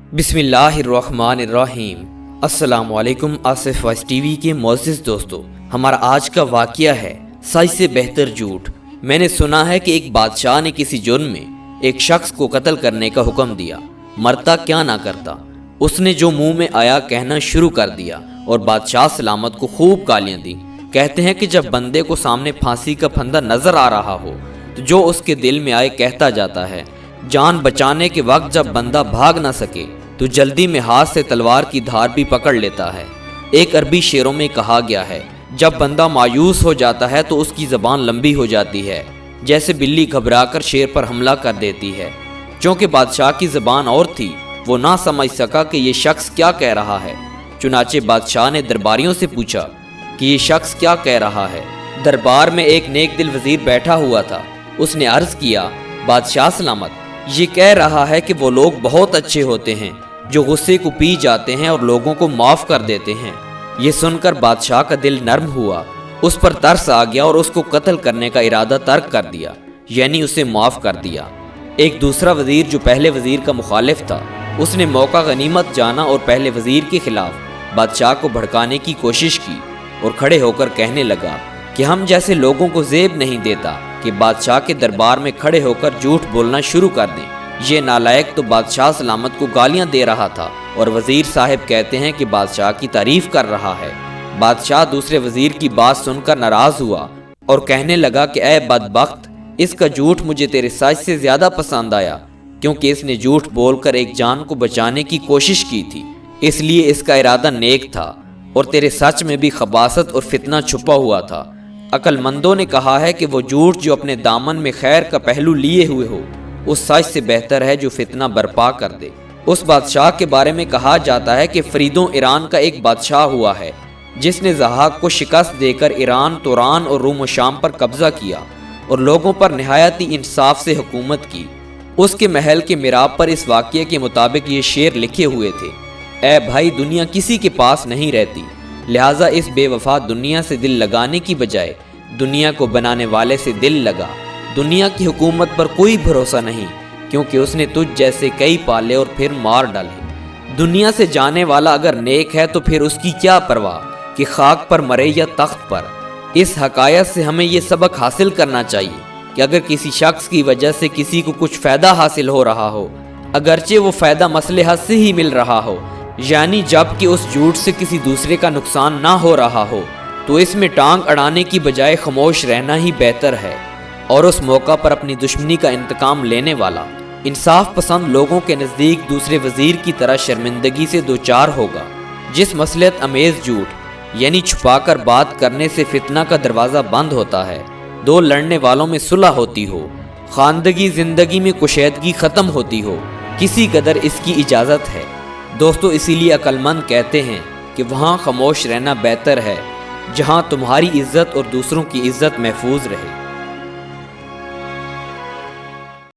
बिस्मिल्लाहिर्रहमानिर्रहीम। अस्सलाम वालेकुम। आसिफ वॉइस टीवी के मोअज़्ज़िज़ दोस्तों, हमारा आज का वाक़या है सच से बेहतर झूठ। मैंने सुना है कि एक बादशाह ने किसी जुर्म में एक शख्स को कत्ल करने का हुक्म दिया। मरता क्या ना करता, उसने जो मुंह में आया कहना शुरू कर दिया और बादशाह सलामत को खूब गालियां दी। कहते हैं कि जब बंदे को सामने फांसी का फंदा नजर आ रहा हो तो जो उसके दिल में आए कहता जाता है। जान बचाने के वक्त जब बंदा भाग ना सके तो जल्दी में हाथ से तलवार की धार भी पकड़ लेता है। एक अरबी शेरों में कहा गया है, जब बंदा मायूस हो जाता है तो उसकी ज़बान लंबी हो जाती है, जैसे बिल्ली घबराकर शेर पर हमला कर देती है। चूँकि बादशाह की ज़बान और थी, वो ना समझ सका कि ये शख्स क्या कह रहा है। चुनाचे बादशाह ने दरबारियों से पूछा कि ये शख्स क्या कह रहा है। दरबार में एक नेक दिल वजीर बैठा हुआ था। उसने अर्ज़ किया, बादशाह सलामत, ये कह रहा है कि वो लोग बहुत अच्छे होते हैं जो गुस्से को पी जाते हैं और लोगों को माफ़ कर देते हैं। ये सुनकर बादशाह का दिल नर्म हुआ, उस पर तरस आ गया और उसको कत्ल करने का इरादा तर्क कर दिया, यानी उसे माफ़ कर दिया। एक दूसरा वजीर जो पहले वजीर का मुखालिफ था, उसने मौका गनीमत जाना और पहले वजीर के खिलाफ बादशाह को भड़काने की कोशिश की और खड़े होकर कहने लगा कि हम जैसे लोगों को ज़ेब नहीं देता कि बादशाह के दरबार में खड़े होकर झूठ बोलना शुरू कर दें। ये नालायक तो बादशाह सलामत को गालियां दे रहा था और वजीर साहब कहते हैं कि बादशाह की तारीफ कर रहा है। बादशाह दूसरे वजीर की बात सुनकर नाराज हुआ और कहने लगा कि ऐ बदबख्त, इसका झूठ मुझे तेरे सच से ज्यादा पसंद आया, क्योंकि इसने झूठ बोलकर एक जान को बचाने की कोशिश की थी, इसलिए इसका इरादा नेक था और तेरे सच में भी खबासत और फितना छुपा हुआ था। अक्लमंदों ने कहा है कि वो झूठ जो अपने दामन में खैर का पहलू लिए हुए हो, उस सच से बेहतर है जो फितना बर्पा कर दे। उस बादशाह के बारे में कहा जाता है कि फरीदों ईरान का एक बादशाह हुआ है जिसने ज़हाक को शिकस्त देकर ईरान, तुरान और रूम व शाम पर कब्जा किया और लोगों पर निहायती इंसाफ से हुकूमत की। उसके महल के मिराब पर इस वाक़ये के मुताबिक ये शेर लिखे हुए थे, ऐ भाई, दुनिया किसी के पास नहीं रहती, लिहाजा इस बेवफा दुनिया से दिल लगाने की बजाय दुनिया को बनाने वाले से दिल लगा। दुनिया की हुकूमत पर कोई भरोसा नहीं, क्योंकि उसने तुझ जैसे कई पाले और फिर मार डाले। दुनिया से जाने वाला अगर नेक है तो फिर उसकी क्या परवाह कि खाक पर मरे या तख्त पर। इस हकायत से हमें ये सबक हासिल करना चाहिए कि अगर किसी शख्स की वजह से किसी को कुछ फ़ायदा हासिल हो रहा हो, अगरचे वो फ़ायदा मसलहत से ही मिल रहा हो, यानी जब कि उस झूठ से किसी दूसरे का नुकसान ना हो रहा हो, तो इसमें टांग अड़ाने की बजाय खामोश रहना ही बेहतर है और उस मौका पर अपनी दुश्मनी का इंतकाम लेने वाला इंसाफ पसंद लोगों के नज़दीक दूसरे वजीर की तरह शर्मिंदगी से दो चार होगा। जिस मसलियत अमेज झूठ यानी छुपाकर बात करने से फितना का दरवाज़ा बंद होता है, दो लड़ने वालों में सुलह होती हो, खानदगी ज़िंदगी में कुशैदगी ख़त्म होती हो, किसी कदर इसकी इजाज़त है। दोस्तों, इसीलिए अक्लमंद कहते हैं कि वहाँ खामोश रहना बेहतर है जहाँ तुम्हारी इज्जत और दूसरों की इज्जत महफूज रहे।